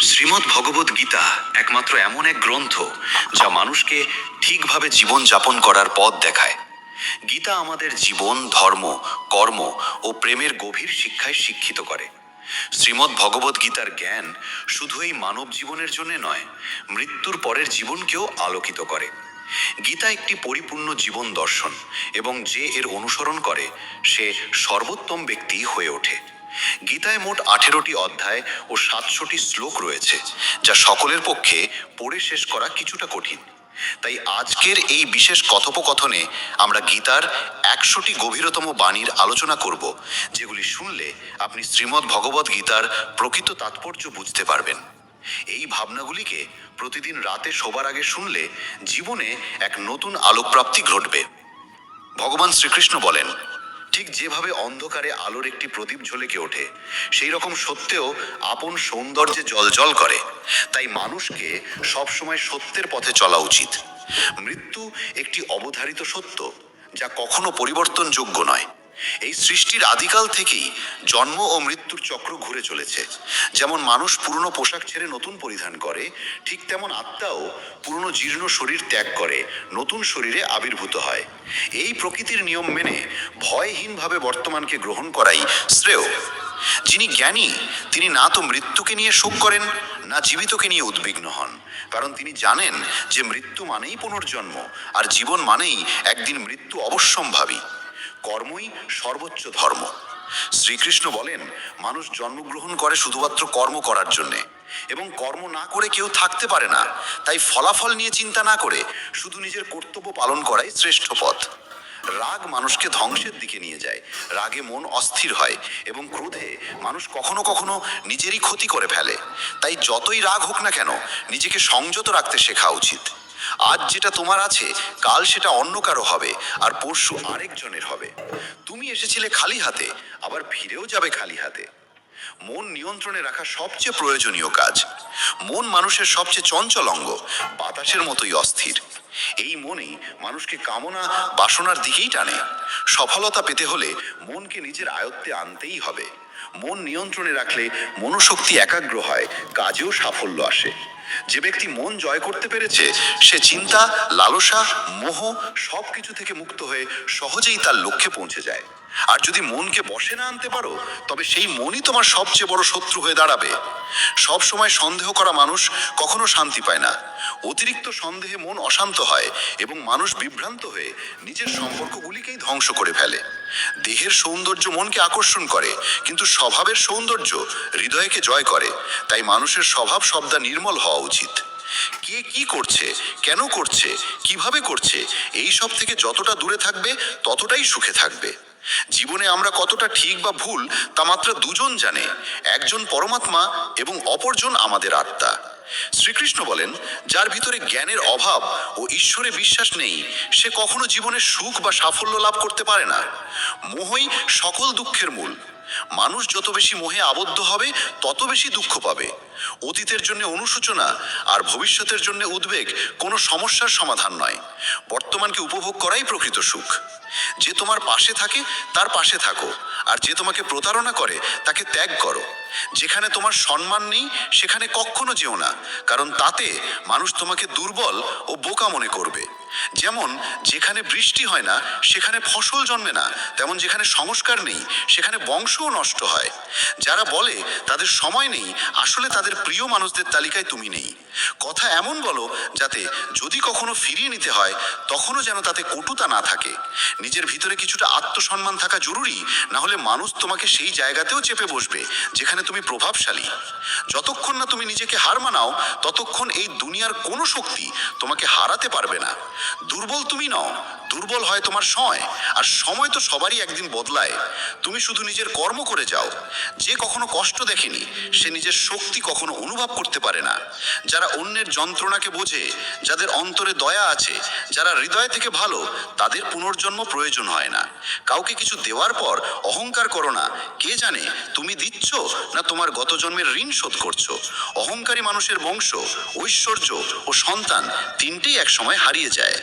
শ্রীমদ্ ভগবদ্ গীতা একমাত্র এমন এক গ্রন্থ যা মানুষকে ঠিকভাবে জীবন যাপন করার পথ দেখায়। গীতা আমাদের জীবন, ধর্ম, কর্ম ও প্রেমের গভীর শিক্ষায় শিক্ষিত করে। শ্রীমদ্ ভগবদ্ গীতার জ্ঞান শুধু এই মানব জীবনের জন্য নয়, মৃত্যুর পরের জীবনকেও আলোকিত করে। গীতা একটি পরিপূর্ণ জীবন দর্শন, এবং যে এর অনুসরণ করে সে সর্বোত্তম ব্যক্তি হয়ে ওঠে। গীতায় মোট 18টি অধ্যায় ও 700টি শ্লোক রয়েছে, যা সকলের পক্ষে পড়ে শেষ করা কিছুটা কঠিন। তাই আজকের এই বিশেষ কথোপকথনে আমরা গীতার 100টি গভীরতম বাণীর আলোচনা করব, যেগুলি শুনলে আপনি শ্রীমদ্ ভগবদ্ গীতার প্রকৃত তাৎপর্য বুঝতে পারবেন। এই ভাবনাগুলিকে প্রতিদিন রাতে শোবার আগে শুনলে জীবনে এক নতুন আলোকপ্রাপ্তি ঘটবে। ভগবান শ্রীকৃষ্ণ বলেন, ঠিক যেভাবে অন্ধকারে আলোর একটি প্রদীপ ঝলকে ওঠে, সেই রকম সত্যেও আপন সৌন্দর্যে জ্বলজ্বল করে। তাই মানুষকে সবসময় সত্যের পথে চলা উচিত। মৃত্যু একটি অবধারিত সত্য, যা কখনো পরিবর্তনযোগ্য নয়। এই সৃষ্টির আদিকাল থেকেই জন্ম ও মৃত্যুর চক্র ঘুরে চলেছে। যেমন মানুষ পুরনো পোশাক ছেড়ে নতুন পরিধান করে, ঠিক তেমন আত্মাও পুরনো জীর্ণ শরীর ত্যাগ করে নতুন শরীরে আবির্ভূত হয়। এই প্রকৃতির নিয়ম মেনে ভয়হীনভাবে বর্তমানকে গ্রহণ করাই শ্রেয়। যিনি জ্ঞানী, তিনি না তো মৃত্যুকে নিয়ে শোক করেন, না জীবিতকে নিয়ে উদ্বিগ্ন হন। কারণ তিনি জানেন যে মৃত্যু মানেই পুনর্জন্ম, আর জীবন মানেই একদিন মৃত্যু অবশ্যম্ভাবী। কর্মই সর্বোচ্চ ধর্ম। শ্রীকৃষ্ণ বলেন, মানুষ জন্মগ্রহণ করে শুধুমাত্র কর্ম করার জন্যে, এবং কর্ম না করে কেউ থাকতে পারে না। তাই ফলাফল নিয়ে চিন্তা না করে শুধু নিজের কর্তব্য পালন করাই শ্রেষ্ঠ পথ। রাগ মানুষকে ধ্বংসের দিকে নিয়ে যায়। রাগে মন অস্থির হয়, এবং ক্রোধে মানুষ কখনো কখনো নিজেরই ক্ষতি করে ফেলে। তাই যতই রাগ হোক না কেন, নিজেকে সংযত রাখতে শেখা উচিত। আজ যেটা তোমার আছে, কাল সেটা অন্য কারো হবে, আর পরশু আরেকজনের হবে। তুমি এসেছিলে খালি হাতে, আবার ফিরেও যাবে খালি হাতে। মন নিয়ন্ত্রণে রাখা সবচেয়ে প্রয়োজনীয় কাজ। মন মানুষের সবচেয়ে চঞ্চল অঙ্গ, বাতাসের মতোই অস্থির। এই মনই মানুষকে কামনা, বাসনার দিকেই টানে। সফলতা পেতে হলে মনকে নিজের আয়ত্তে আনতেই হবে। মন নিয়ন্ত্রণে রাখলে মনোশক্তি একাগ্র হয়, কাজেও সাফল্য আসে। যে ব্যক্তি মন জয় করতে পেরেছে, সে চিন্তা, লালসা, মোহ সবকিছু থেকে মুক্ত হয়ে সহজেই তার লক্ষ্যে পৌঁছে যায়। আর যদি মনকে বশে না আনতে পারো, তবে সেই মনই তোমার সবচেয়ে বড় শত্রু হয়ে দাঁড়াবে। সব সময় সন্দেহ করা মানুষ কখনো শান্তি পায় না। অতিরিক্ত সন্দেহে মন অশান্ত হয়, এবং মানুষ বিভ্রান্ত হয়ে নিজের সম্পর্কগুলিকেই ধ্বংস করে ফেলে। দেহের সৌন্দর্য মনকে আকর্ষণ করে, কিন্তু স্বভাবের সৌন্দর্য হৃদয়কে জয় করে। তাই মানুষের স্বভাব সবদা নির্মল হওয়া উচিত। কে কি করছে, কেন করছে, কিভাবে করছে, এই সব থেকে যতটা দূরে থাকবে, ততটাই সুখে থাকবে। জীবনে আমরা কতটা ঠিক বা ভুল তা মাত্র দুজন জানে, একজন পরমাত্মা এবং অপরজন আমাদের আত্মা। শ্রীকৃষ্ণ বলেন, যার ভিতরে জ্ঞানের অভাব ও ঈশ্বরে বিশ্বাস নেই, সে কখনো জীবনে সুখ বা সাফল্য লাভ করতে পারে না। মোহই সকল দুঃখের মূল। মানুষ যত বেশি মোহে আবদ্ধ হবে, তত বেশি দুঃখ পাবে। অতীতের জন্য অনুশোচনা আর ভবিষ্যতের জন্য উদ্বেগ কোনো সমস্যার সমাধান নয়। বর্তমানকে উপভোগ করাই প্রকৃত সুখ। যে তোমার পাশে থাকে তার পাশে থাকো, আর যে তোমাকে প্রতারণা করে তাকে ত্যাগ করো। যেখানে তোমার সম্মান নেই, সেখানে কখনো যেও না, কারণ তাতে মানুষ তোমাকে দুর্বল ও বোকা মনে করবে। যেমন যেখানে বৃষ্টি হয় না, সেখানে ফসল জন্মে না, তেমন যেখানে সংস্কার নেই, সেখানে বংশও নষ্ট হয়। যারা বলে তাদের সময় নেই, আসলে তাদের প্রিয় মানুষদের তালিকায় তুমি নেই। কথা এমন বলো যাতে যদি কখনো ফিরিয়ে নিতে হয়, তখনও যেন তাতে কটুতা না থাকে। নিজের ভিতরে কিছুটা আত্মসম্মান থাকা জরুরি, না হলে মানুষ তোমাকে সেই জায়গাতেও চেপে বসবে যেখানে তুমি প্রভাবশালী। যতক্ষণ না তুমি নিজেকে হার মানাও, ততক্ষণ এই দুনিয়ার কোনো শক্তি তোমাকে হারাতে পারবে না। দুর্বল তুমি নও, দুর্বল হয় তোমার সময়, আর সময় তো সবারই একদিন বদলায়। তুমি শুধু নিজের কর্ম করে যাও। যে কখনো কষ্ট দেখেনি, সে নিজের শক্তি কখনো অনুভব করতে পারে না। যারা অন্যের যন্ত্রণাকে বোঝে, যাদের অন্তরে দয়া আছে, যারা হৃদয় থেকে ভালো, তাদের পুনর্জন্ম প্রয়োজন হয় না। কাউকে কিছু দেওয়ার পর অহংকার করো না। কে জানে তুমি দিচ্ছ না তোমার গত জন্মের ঋণ শোধ করছো। অহংকারী মানুষের বংশ, ঐশ্বর্য ও সন্তান তিনটেই একসময় হারিয়ে যায়।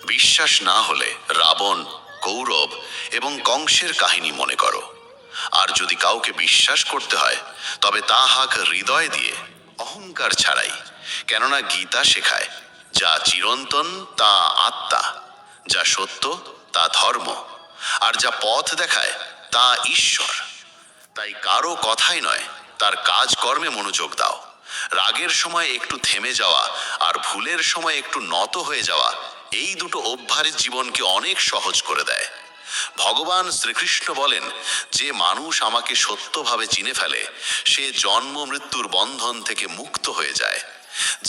বিশ্বাস না হলে রাবণ, কৌরব এবং কংসের কাহিনী মনে করো। আর যদি কাউকে বিশ্বাস করতে হয়, তবে তা হাক হৃদয় দিয়ে। অহংকার ছাড়াই। কেননা গীতা শেখায়, যা চিরন্তন তা আত্মা, যা সত্য তা ধর্ম, আর যা পথ দেখায় তা ঈশ্বর। তাই কারো কথাই নয়, তার কাজকর্মে মনোযোগ দাও। রাগের সময় একটু থেমে যাওয়া আর ভুলের সময় একটু নত হয়ে যাওয়া, এই দুটো অভ্যাস জীবনকে অনেক সহজ করে দেয়। ভগবান শ্রীকৃষ্ণ বলেন, যে মানুষ আমাকে সত্যভাবে চিনে ফেলে সে জন্ম মৃত্যুর বন্ধন থেকে মুক্ত হয়ে যায়।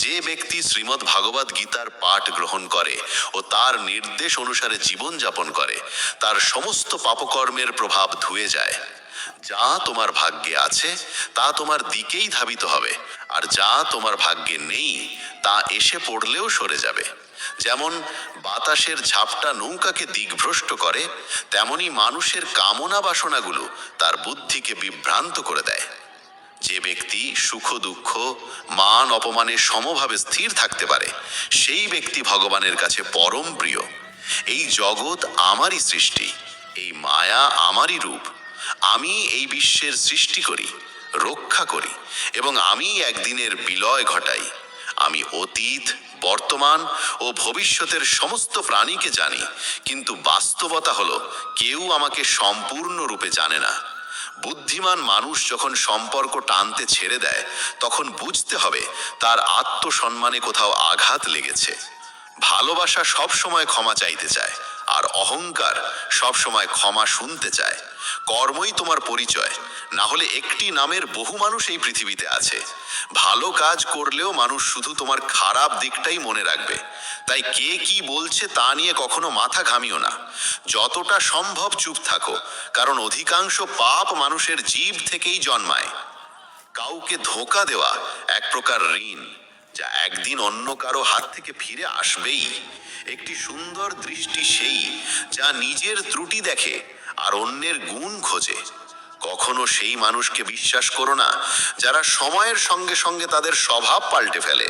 যে ব্যক্তি শ্রীমদ্ ভাগবত গীতার পাঠ গ্রহণ করে ও তার নির্দেশ অনুসারে জীবন যাপন করে, তার সমস্ত পাপকর্মের প্রভাব ধুয়ে যায়। যা তোমার ভাগ্যে আছে তা তোমার দিকেই ধাবিত হবে, আর যা তোমার ভাগ্যে নেই তা এসে পড়লেও সরে যাবে। যেমন বাতাসের ঝাপটা নৌকাকে দিকভ্রষ্ট করে, তেমনি মানুষের কামনা বাসনাগুলো তার বুদ্ধিকে বিভ্রান্ত করে দেয়। যে ব্যক্তি সুখ দুঃখ মান অপমানে সমভাবে স্থির থাকতে পারে, সেই ব্যক্তি ভগবানের কাছে পরম প্রিয়। এই জগৎ আমারই সৃষ্টি, এই মায়া আমারই রূপ। আমি এই বিশ্বের সৃষ্টি করি, রক্ষা করি এবং আমি একদিনের বিলয় ঘটাই। আমি অতীত, বর্তমান ও ভবিষ্যতের সমস্ত প্রাণীকে জানি, কিন্তু বাস্তবতা হলো কেউ আমাকে সম্পূর্ণরূপে জানে না। বুদ্ধিমান মানুষ যখন সম্পর্ক টানতে ছেড়ে দেয়, তখন বুঝতে হবে তার আত্মসম্মানে কোথাও আঘাত লেগেছে। ভালোবাসা সব সময় ক্ষমা চাইতে চায়, আর অহংকার সব সময় ক্ষমা শুনতে চায়। কর্মই তোমার পরিচয়, না হলে একটি নামের বহু মানুষ এই পৃথিবীতে আছে। ভালো কাজ করলেও মানুষ শুধু তোমার খারাপ দিকটাই মনে রাখবে। তাই কে কি বলছে তা নিয়ে কখনো মাথা ঘামিও না। যতটা সম্ভব চুপ থাকো, কারণ অধিকাংশ পাপ মানুষের জীব থেকেই জন্মায়। কাউকে ধোঁকা দেওয়া এক প্রকার ঋণ, যা একদিন অন্য কারো হাত থেকে ফিরে আসবেই। একটি সুন্দর দৃষ্টি সেই যা নিজের ত্রুটি দেখে আর অন্যের গুণ খোঁজে। কখনো সেই মানুষকে বিশ্বাস করো না যারা সময়ের সঙ্গে সঙ্গে তাদের স্বভাব পাল্টে ফেলে।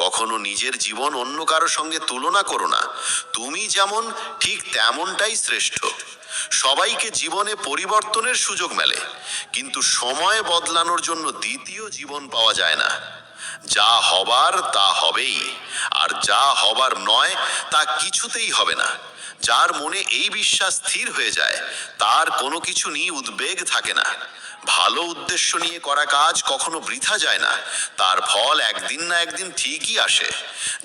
কখনো নিজের জীবন অন্য কারো সঙ্গে তুলনা করো না। তুমি যেমন ঠিক তেমনটাই শ্রেষ্ঠ। সবাইকে জীবনে পরিবর্তনের সুযোগ মেলে, কিন্তু সময় বদলানোর জন্য দ্বিতীয় জীবন পাওয়া যায় না। যা হবার তা হবেই, আর যা হবার নয় তা কিছুতেই হবে না। যার মনে এই বিশ্বাস স্থির হয়ে যায়, তার কোনো কিছু নিয়ে উদ্বেগ থাকে না। ভালো উদ্দেশ্য নিয়ে করা কাজ কখনো বৃথা যায় না, তার ফল একদিন না একদিন ঠিকই আসে।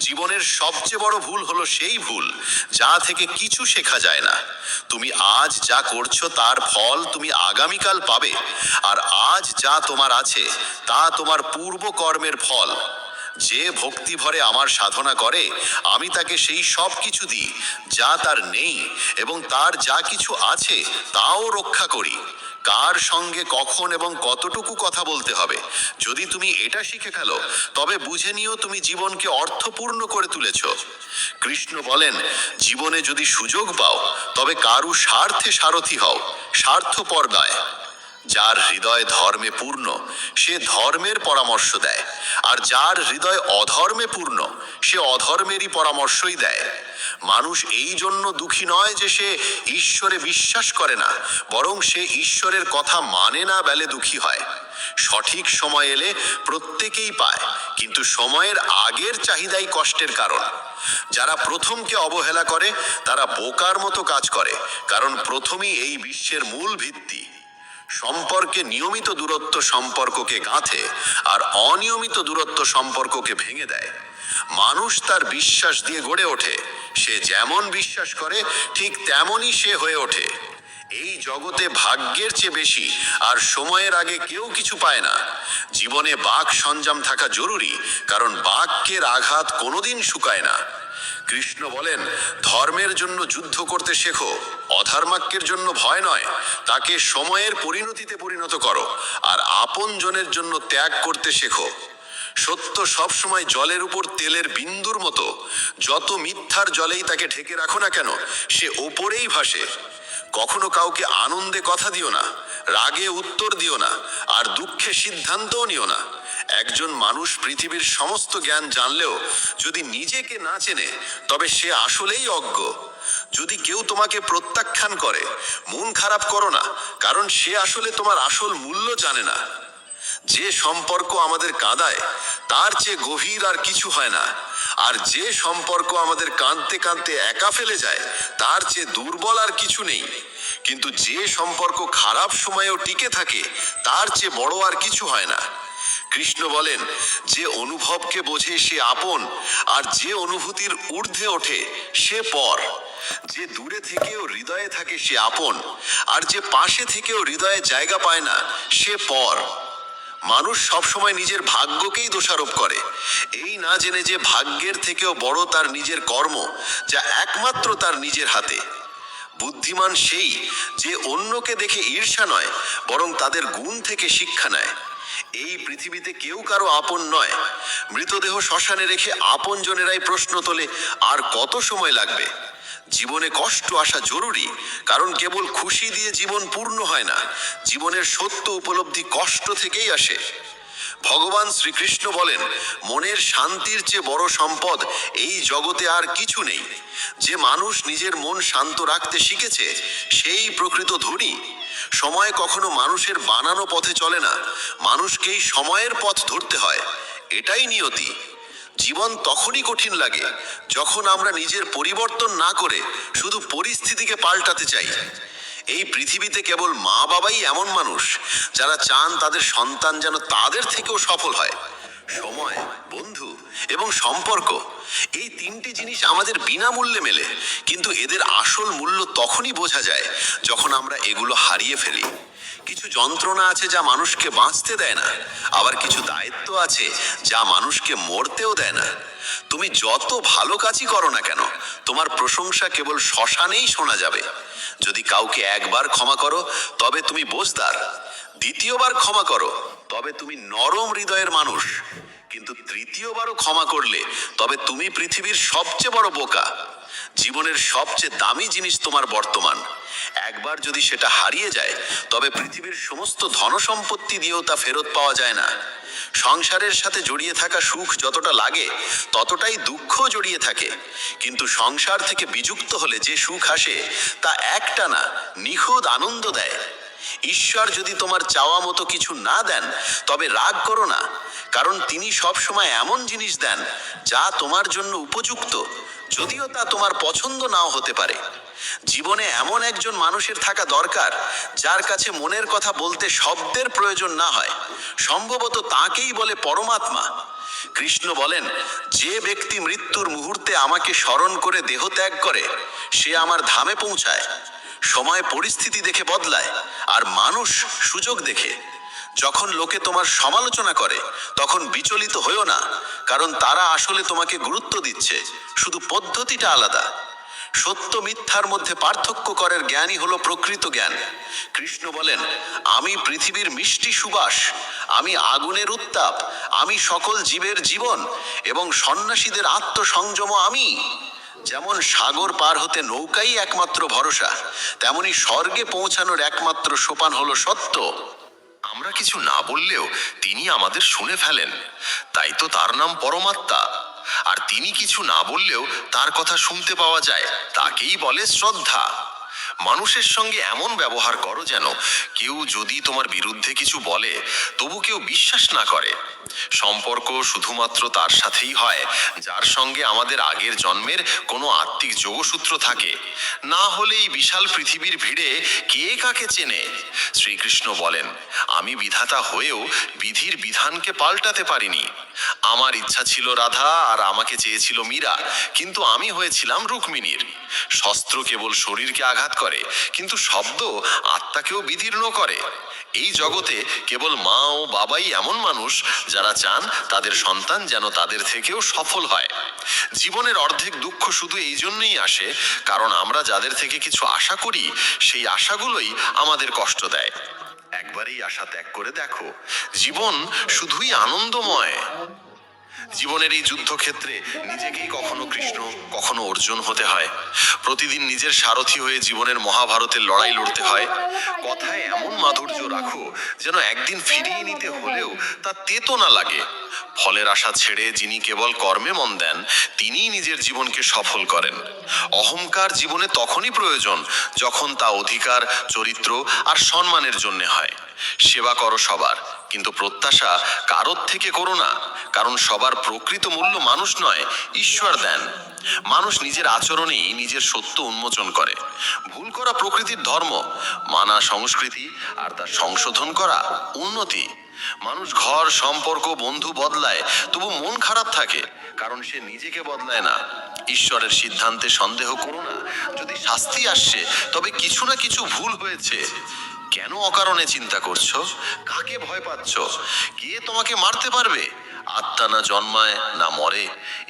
জীবনের সবচেয়ে বড় ভুল হলো সেই ভুল যা থেকে কিছু শেখা যায় না। তুমি আজ যা করছো তার ফল তুমি আগামীকাল পাবে, আর আজ যা তোমার আছে তা তোমার পূর্ব কর্মের ফল। যে ভক্তি ভরে আমার সাধনা করে, আমি তাকে সেই সব কিছু দিই যা তার নেই, এবং তার যা কিছু আছে তাও রক্ষা করি। কার সঙ্গে কখন এবং কতটুকু কথা বলতে হবে, যদি তুমি এটা শিখে ফেলো, তবে বুঝে নিও তুমি জীবনকে অর্থপূর্ণ করে তুলেছ। কৃষ্ণ বলেন, জীবনে যদি সুযোগ পাও তবে কারু স্বার্থে সারথি হও, স্বার্থপর নয়। যার হৃদয় ধর্মে পূর্ণ সে ধর্মের পরামর্শ দেয়, আর যার হৃদয় অধর্মে পূর্ণ সে অধর্মেরই পরামর্শই দেয়। মানুষ এই জন্য দুঃখী নয় যে সে ঈশ্বরে বিশ্বাস করে না, বরং সে ঈশ্বরের কথা মানে না বলে দুঃখী হয়। সঠিক সময় এলে প্রত্যেকেই পায়, কিন্তু সময়ের আগের চাহিদাই কষ্টের কারণ। যারা প্রথমকে অবহেলা করে তারা বোকার মতো কাজ করে, কারণ প্রথমই এই বিশ্বের মূল ভিত্তি। সম্পর্কে নিয়মিত দূরত্ব সম্পর্ককে গাঁথে, আর অনিয়মিত দূরত্ব সম্পর্ককে ভেঙে দেয়। মানুষ তার বিশ্বাস দিয়ে গড়ে ওঠে। সে যেমন বিশ্বাস করে ঠিক তেমনই সে হয়ে ওঠে। এই জগতে ভাগ্যের চেয়ে বেশি আর সময়ের আগে কেউ কিছু পায় না। জীবনে বাক সঞ্জাম থাকা জরুরি, কারণ বাক্যের আঘাত কোনোদিন শুকায় না। কৃষ্ণ বলেন, ধর্মের জন্য যুদ্ধ করতে শেখো, অধর্মাক্যের জন্য ভয় নয়। তাকে সময়ের পরিণতিতে পরিণত করো, আর আপন জনের জন্য ত্যাগ করতে শেখো। সত্য সবসময় জলের উপর তেলের বিন্দুর মতো। যত মিথ্যার জলেই তাকে ঢেকে রাখো না কেন, সে ওপরেই ভাসে। কখনো কাউকে আনন্দে কথা দিও না, রাগে উত্তর দিও না, আর দুঃখে সিদ্ধান্তও নিও না। একজন মানুষ পৃথিবীর সমস্ত জ্ঞান জানলেও যদি নিজেকে না চেনে, তবে সে আসলেই অজ্ঞ। যদি কেউ তোমাকে প্রত্যাখ্যান করে, মন খারাপ করো না, কারণ সে আসলে তোমার আসল মূল্য জানে না। যে সম্পর্ক আমাদের কাঁদায় তার চেয়ে গভীর আর কিছু হয় না, আর যে সম্পর্ক আমাদের কাঁদতে কাঁদতে একা ফেলে যায় তার চেয়ে দুর্বল আর কিছু নেই। কিন্তু যে সম্পর্ক খারাপ সময়েও টিকে থাকে তার চেয়ে বড় আর কিছু হয় না। কৃষ্ণ বলেন, যে অনুভবকে বোঝে সে আপন, আর যে অনুভূতির ঊর্ধ্বে ওঠে সে পর। যে দূরে থেকেও হৃদয়ে থাকে সে আপন, আর যে পাশে থেকেও হৃদয়ে জায়গা পায় না সে পর। মানুষ সবসময় নিজের ভাগ্যকেই দোষারোপ করে, এই না জেনে যে ভাগ্যের থেকেও বড় তার নিজের কর্ম, যা একমাত্র তার নিজের হাতে। বুদ্ধিমান সেই যে অন্যকে দেখে ঈর্ষা নয়, বরং তাদের গুণ থেকে শিক্ষা নেয়। এই পৃথিবীতে কেউ কারো আপন নয়। মৃতদেহ শ্মশানে রেখে আপনজনেরাই প্রশ্ন তোলে, আর কত সময় লাগবে? জীবনে কষ্ট আসা জরুরি, কারণ কেবল খুশি দিয়ে জীবন পূর্ণ হয় না। জীবনের সত্য উপলব্ধি কষ্ট থেকেই আসে। ভগবান শ্রীকৃষ্ণ বলেন, মনের শান্তির চেয়ে বড় সম্পদ এই জগতে আর কিছু নেই। যে মানুষ নিজের মন শান্ত রাখতে শিখেছে সেই প্রকৃত ধনী। সময় কখনো মানুষের বানানো পথে চলে না, মানুষকেই সময়ের পথ ধরতে হয়। এটাই নিয়তি। জীবন তখনই কঠিন লাগে যখন আমরা নিজের পরিবর্তন না করে শুধু পরিস্থিতিকে পাল্টাতে চাই। এই পৃথিবীতে কেবল মা বাবাই এমন মানুষ যারা চান তাদের সন্তান যেন তাদের থেকেও সফল হয়। সময়, বন্ধু এবং সম্পর্ক, এই তিনটি জিনিস আমাদের বিনামূল্যে মেলে, কিন্তু এদের আসল মূল্য তখনই বোঝা যায় যখন আমরা এগুলো হারিয়ে ফেলি। কিছু যন্ত্রণা আছে যা মানুষকে বাঁচতে দেয় না, আবার কিছু দায়িত্ব আছে যা মানুষকে মরতেও দেয় না। তুমি যত ভালো কাজই করো না কেন, তোমার প্রশংসা কেবল শ্মশানেই শোনা যাবে। যদি কাউকে একবার ক্ষমা করো তবে তুমি বোঝদার, দ্বিতীয়বার ক্ষমা করো তবে তুমি নরম হৃদয়ের মানুষ, কিন্তু তৃতীয়বারও ক্ষমা করলে তবে তুমি পৃথিবীর সবচেয়ে বড় বোকা। জীবনের সবচেয়ে দামি জিনিস তোমার বর্তমান। একবার যদি সেটা হারিয়ে যায় তবে পৃথিবীর সমস্ত ধনসম্পত্তি দিয়েও তা ফেরত পাওয়া যায় না। সংসারের সাথে জড়িয়ে থাকা সুখ যতটা লাগে ততটাই দুঃখ জড়িয়ে থাকে, কিন্তু সংসার থেকে বিযুক্ত হলে যে সুখ আসে তা একটানা নিখুঁত আনন্দ দেয়। ঈশ্বর যদি তোমার চাওয়া মতো কিছু না দেন তবে রাগ করো না, কারণ তিনি সব সময় এমন জিনিস দেন যা তোমার জন্য উপযুক্ত, যদিও তা তোমার পছন্দ নাও হতে পারে। জীবনে এমন একজন মানুষের থাকা দরকার যার কাছে মনের কথা বলতে শব্দের প্রয়োজন না হয়। সম্ভবত তাকেই বলে পরমাত্মা। কৃষ্ণ বলেন, যে ব্যক্তি মৃত্যুর মুহূর্তে আমাকে স্মরণ করে দেহ ত্যাগ করে সে আমার ধামে পৌঁছায়। সময় পরিস্থিতি দেখে বদলায়, আর মানুষ সুযোগ দেখে। যখন লোকে তোমার সমালোচনা করে তখন বিচলিত হইও না, কারণ তারা আসলে তোমাকে গুরুত্ব দিচ্ছে, শুধু পদ্ধতিটা আলাদা। সত্য মিথ্যার মধ্যে পার্থক্য করার জ্ঞানই হলো প্রকৃত জ্ঞান। কৃষ্ণ বলেন, আমি পৃথিবীর মিষ্টি সুবাস, আমি আগুনের উত্তাপ, আমি সকল জীবের জীবন এবং সন্ন্যাসীদের আত্মসংযম আমি। যেমন সাগর পার হতে নৌকাই একমাত্র ভরসা, তেমনি স্বর্গে পৌঁছানোর একমাত্র সোপান হলো সত্য। আমরা কিছু না বললেও তিনি আমাদের শুনে ফেলেন, তাই তো তার নাম পরমাত্মা। আর তিনি কিছু না বললেও তার কথা শুনতে পাওয়া যায়, তাকেই বলে শ্রদ্ধা। মানুষের সঙ্গে এমন ব্যবহার করো যেন কেউ যদি তোমার বিরুদ্ধে কিছু বলে তবু কেউ বিশ্বাস না করে। সম্পর্ক শুধুমাত্র তার সাথেই হয় যার সঙ্গে আমাদের আগের জন্মের কোনো আত্মিক যোগসূত্র থাকে, না হলে এই বিশাল পৃথিবীর ভিড়ে কে কাকে চেনে। শ্রীকৃষ্ণ বলেন, আমি বিধাতা হয়েও বিধির বিধানকে পাল্টাতে পারিনি। আমার ইচ্ছা ছিল রাধা আর আমাকে চেয়েছিল মীরা, কিন্তু আমি হয়েছিলাম রুক্মিণীর। শস্ত্র কেবল শরীরকে আঘাত করে, কিন্তু শব্দ আত্মাকেও বিদীর্ণ করে। এই জগতে কেবল মা ও বাবাই এমন মানুষ যারা চান তাদের সন্তান যেন তাদের থেকেও সফল হয়। জীবনের অর্ধেক দুঃখ শুধু এই জন্যই আসে কারণ আমরা যাদের থেকে কিছু আশা করি সেই আশাগুলোই আমাদের কষ্ট দেয়। একবারই আশা ত্যাগ করে দেখো, জীবন শুধুই আনন্দময়। জীবনের এই যুদ্ধক্ষেত্রে নিজেকেই কখনো কৃষ্ণ কখনো অর্জুন হতে হয়। প্রতিদিন নিজের সারথি হয়ে জীবনের মহাভারতের লড়াই লড়তে হয়। কথায় এমন মাধুর্য রাখো যেন একদিন ফিরিয়ে নিতে হলেও তা তেতো না লাগে। ফলের আশা ছেড়ে যিনি কেবল কর্মে মন দেন তিনিই নিজের জীবনকে সফল করেন। অহংকার জীবনে তখনই প্রয়োজন যখন তা অধিকার, চরিত্র আর সম্মানের জন্য হয়। সেবা করো সবার, কিন্তু প্রত্যাশা কারোর থেকে করো না, কারণ সবার প্রকৃত মূল্য মানুষ নয়, ঈশ্বর দেন। মানুষ নিজের আচরণেই নিজের সত্য উন্মোচন করে। ভুল করা প্রকৃতির ধর্ম, মানা সংস্কৃতি, আর তা সংশোধন করা উন্নতি। মানুষ ঘর, সম্পর্ক, বন্ধু বদলায়, তবু মন খারাপ থাকে, কারণ সে নিজেকে বদলায় না। ঈশ্বরের সিদ্ধান্তে সন্দেহ করো না। যদি শাস্তি আসছে, তবে কিছু না কিছু ভুল হয়েছে। কেন অকারণে চিন্তা করছো? কাকে ভয় পাচ্ছ? কে তোমাকে মারতে পারবে? আত্মা না জন্মায় না মরে।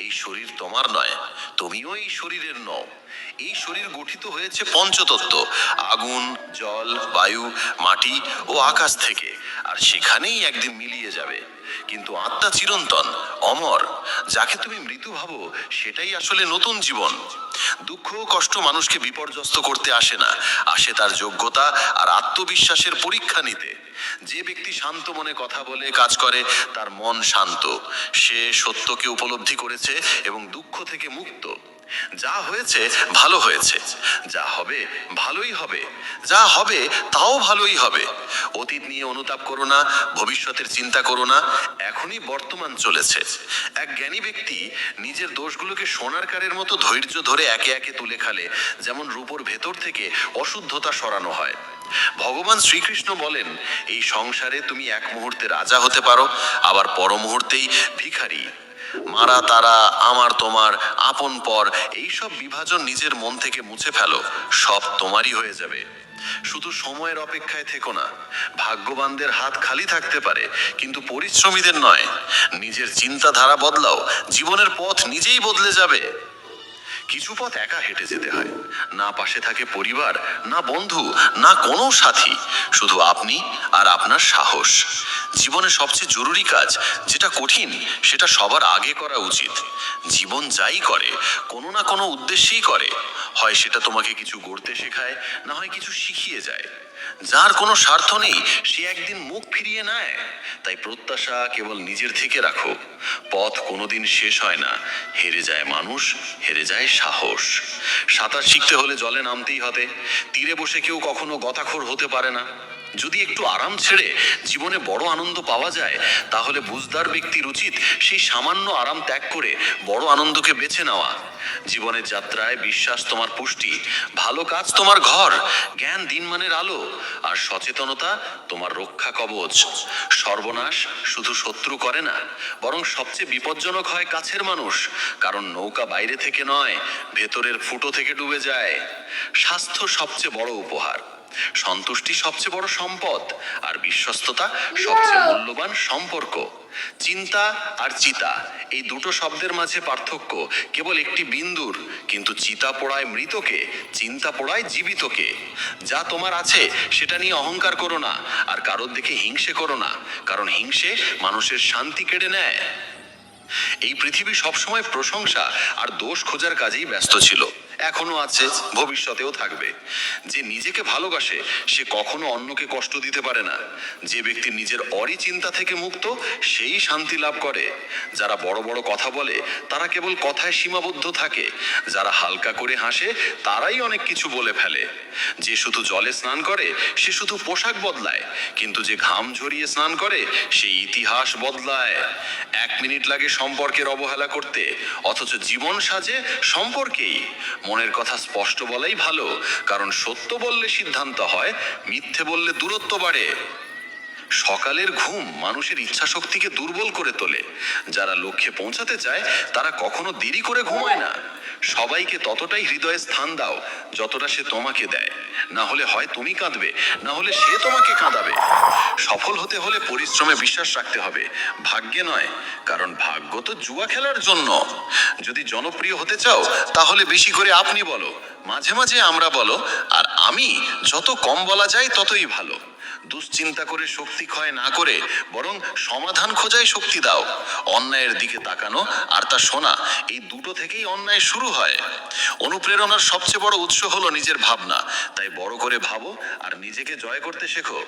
এই শরীর তোমার নয়, তুমিও এই শরীরের নও। এই শরীর গঠিত হয়েছে পঞ্চতত্ত্ব, আগুন, জল, বায়ু, মাটি ও আকাশ থেকে, আর সেখানেই একদিন মিলিয়ে যাবে। কিন্তু আত্মা চিরন্তন, অমর। যাকে তুমি মৃত্যু ভাবো, সেটাই আসলে নতুন জীবন। দুঃখ ও কষ্ট মানুষকে বিপর্যস্ত করতে আসে না, আসে তার যোগ্যতা আর আত্মবিশ্বাসের পরীক্ষা নিতে। যে ব্যক্তি শান্ত মনে কথা বলে, কাজ করে, তার মন শান্ত। সে সত্যকে উপলব্ধি করেছে এবং দুঃখ থেকে মুক্ত। যা হয়েছে ভালো হয়েছে, যা হবে ভালোই হবে, যা হবে তাও ভালোই হবে। অতীত নিয়ে অনুতাপ করো না, ভবিষ্যতের চিন্তা করো না, এখনই বর্তমান চলেছে। এক জ্ঞানী ব্যক্তি নিজের দোষগুলোকে সোনার কারের মতো ধৈর্য ধরে একে একে তুলে খালে, যেমন রূপোর ভেতর থেকে অশুদ্ধতা সরানো হয়। ভগবান শ্রীকৃষ্ণ বলেন, এই সংসারে তুমি এক মুহূর্তে রাজা হতে পারো, আবার পর মুহূর্তেই ভিখারি। মারা তারা, আমার তোমার, আপন পর, এইসব বিভাজন নিজের মন থেকে মুছে ফেলো, সব তোমারই হয়ে যাবে। শুধু সময়ের অপেক্ষায় থেকো না। ভাগ্যবানদের হাত খালি থাকতে পারে, কিন্তু পরিশ্রমীদের নয়। নিজের চিন্তাধারা বদলাও, জীবনের পথ নিজেই বদলে যাবে। কিছু পথ একা হেঁটে যেতে হয়, না পাশে থাকে পরিবার, না বন্ধু, না কোনো সাথী, শুধু আপনি আর আপনার সাহস। জীবনে সবচেয়ে জরুরি কাজ যেটা কঠিন, সেটা সবার আগে করা উচিত। জীবন যাই করে, কোনো না কোনো উদ্দেশ্যেই করে। হয় সেটা তোমাকে কিছু গড়তে শেখায়, না হয় কিছু শিখিয়ে যায়। যার কোনো স্বার্থ নেই, সে একদিন মুখ ফিরিয়ে নেয়। তাই প্রত্যাশা কেবল নিজের থেকে রাখো। পথ কোনোদিন শেষ হয় না। হেরে যায় মানুষ, হেরে যায় সাহস। সাঁতার শিখতে হলে জলে নামতেই হবে। তীরে বসে কেউ কখনো গতাখোর হতে পারে না। যদি একটু আরাম ছেড়ে জীবনে বড় আনন্দ পাওয়া যায়, তাহলে বুঝদার ব্যক্তির উচিত সেই সামান্য আরাম ত্যাগ করে বড় আনন্দকে বেছে নেওয়া। জীবনের যাত্রায় বিশ্বাস তোমার পুষ্টি, ভালো কাজ তোমার ঘর, জ্ঞান দিনমানের আলো, আর সচেতনতা তোমার রক্ষা কবচ। সর্বনাশ শুধু শত্রু করে না, বরং সবচেয়ে বিপজ্জনক হয় কাছের মানুষ, কারণ নৌকা বাইরে থেকে নয়, ভেতরের ফুটো থেকে ডুবে যায়। স্বাস্থ্য সবচেয়ে বড় উপহার, সন্তুষ্টি সবচেয়ে বড় সম্পদ, আর বিশ্বস্ততা সবচেয়ে মূল্যবান সম্পর্ক। চিন্তা আর চিতা, এই দুটো শব্দের মাঝে পার্থক্য কেবল একটি বিন্দুর, কিন্তু চিতা পোড়ায় মৃতকে, চিন্তা পোড়ায় জীবিতকে। যা তোমার আছে সেটা নিয়ে অহংকার করো না, আর কারোর দেখে হিংসে করো না, কারণ হিংসে মানুষের শান্তি কেড়ে নেয়। এই পৃথিবী সবসময় প্রশংসা আর দোষ খোঁজার কাজেই ব্যস্ত ছিল, এখনো আছে, ভবিষ্যতেও থাকবে। যে নিজেকে ভালোবাসে সে কখনো অন্যকে কষ্ট দিতে পারে না। যে ব্যক্তি নিজের চিন্তা থেকে মুক্ত, সেই শান্তি লাভ করে। যারা বড় বড় কথা বলে, তারা কেবল কথায় সীমাবদ্ধ থাকে। যারা হালকা করে হাসে, তারাই অনেক কিছু বলে ফেলে। যে শুধু জলে স্নান করে, সে শুধু পোশাক বদলায়, কিন্তু যে ঘাম ঝরিয়ে স্নান করে, সেই ইতিহাস বদলায়। 1 মিনিট লাগে সম্পর্কের অবহেলা করতে, অথচ জীবন সাজে সম্পর্কেই। মনের কথা স্পষ্ট বলাই ভালো, কারণ সত্য বললে সিদ্ধান্ত হয়, মিথ্যে বললে দূরত্ব বাড়ে। সকালের ঘুম মানুষের ইচ্ছা শক্তিকে দুর্বল করে তোলে। যারা লক্ষ্যে পৌঁছাতে চায়, তারা কখনো দেরি করে ঘুমায় না। সবাইকে ততটাই হৃদয়ে স্থান দাও যতটা সে তোমাকে দেয়। না হলে হয় তুমি কাঁদবে, না হলে সে তোমাকে কাঁদাবে। সফল হতে হলে পরিশ্রমে বিশ্বাস রাখতে হবে, ভাগ্যে নয়, কারণ ভাগ্য তো জুয়া খেলার জন্য। যদি জনপ্রিয় হতে চাও, তাহলে বেশি করে আপনি বলো, মাঝে মাঝে আমরা বলো, আর আমি, যত কম বলা যায় ততই ভালো। দুশ্চিন্তা করে শক্তি ক্ষয় না করে বরং সমাধান খোঁজাই শক্তি দাও। অন্যায়ের দিকে তাকানো আর তা শোনা, এই দুটো থেকেই অন্যায় শুরু হয়। অনুপ্রেরণার সবচেয়ে বড় উৎস হলো নিজের ভাবনা। তাই বড় করে ভাবো আর নিজেকে জয় করতে শেখো।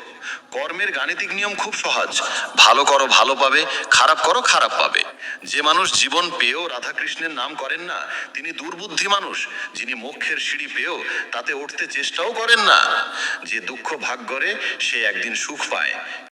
কর্মের গাণিতিক নিয়ম খুব সহজ। ভালো করো ভালো পাবে, খারাপ করো খারাপ পাবে। যে মানুষ জীবন পেয়েও রাধাকৃষ্ণের নাম করেন না, তিনি দুর্বুদ্ধি মানুষ। যিনি মোক্ষের সিঁড়ি পেয়েও তাতে উঠতে চেষ্টাও করেন না। যে দুঃখ ভাগ করে সে একদিন সুখ পায়।